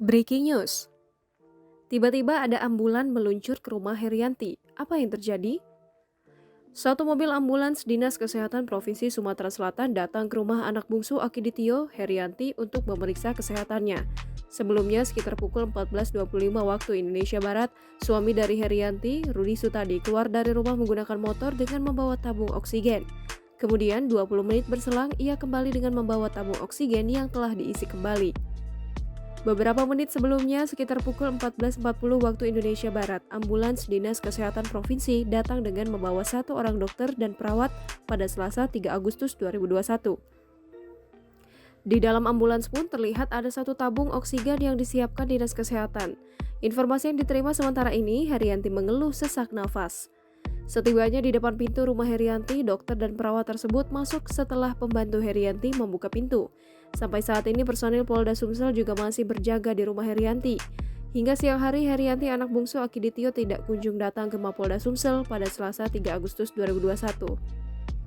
Breaking news. Tiba-tiba ada ambulan meluncur ke rumah Herianti. Apa yang terjadi? Satu mobil ambulans Dinas Kesehatan Provinsi Sumatera Selatan datang ke rumah anak bungsu Akiditio, Herianti, untuk memeriksa kesehatannya. Sebelumnya, sekitar pukul 14.25 waktu Indonesia Barat, suami dari Herianti, Rudi Sutadi, keluar dari rumah menggunakan motor dengan membawa tabung oksigen. Kemudian, 20 menit berselang, ia kembali dengan membawa tabung oksigen yang telah diisi kembali. Beberapa menit sebelumnya, sekitar pukul 14.40 waktu Indonesia Barat, ambulans Dinas Kesehatan Provinsi datang dengan membawa satu orang dokter dan perawat pada Selasa 3 Agustus 2021. Di dalam ambulans pun terlihat ada satu tabung oksigen yang disiapkan Dinas Kesehatan. Informasi yang diterima sementara ini, Herianti mengeluh sesak nafas. Setibanya di depan pintu rumah Herianti, dokter dan perawat tersebut masuk setelah pembantu Herianti membuka pintu. Sampai saat ini personil Polda Sumsel juga masih berjaga di rumah Herianti. Hingga siang hari, Herianti anak bungsu Akiditio tidak kunjung datang ke Mapolda Sumsel pada Selasa 3 Agustus 2021.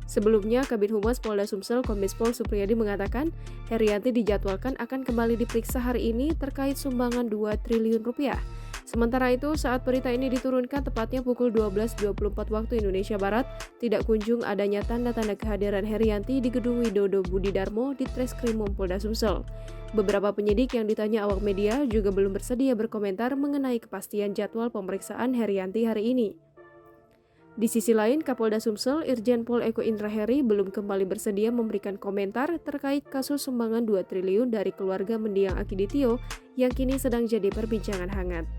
Sebelumnya, Kabid Humas Polda Sumsel Kombes Pol Supriyadi mengatakan Herianti dijadwalkan akan kembali diperiksa hari ini terkait sumbangan 2 triliun rupiah. Sementara itu, saat berita ini diturunkan tepatnya pukul 12.24 waktu Indonesia Barat, tidak kunjung adanya tanda-tanda kehadiran Herianti di Gedung Widodo Budi Darmo di Treskrimum Polda Sumsel. Beberapa penyidik yang ditanya awak media juga belum bersedia berkomentar mengenai kepastian jadwal pemeriksaan Herianti hari ini. Di sisi lain, Kapolda Sumsel Irjen Pol Eko Indraheri belum kembali bersedia memberikan komentar terkait kasus sumbangan 2 triliun dari keluarga mendiang Akiditio yang kini sedang jadi perbincangan hangat.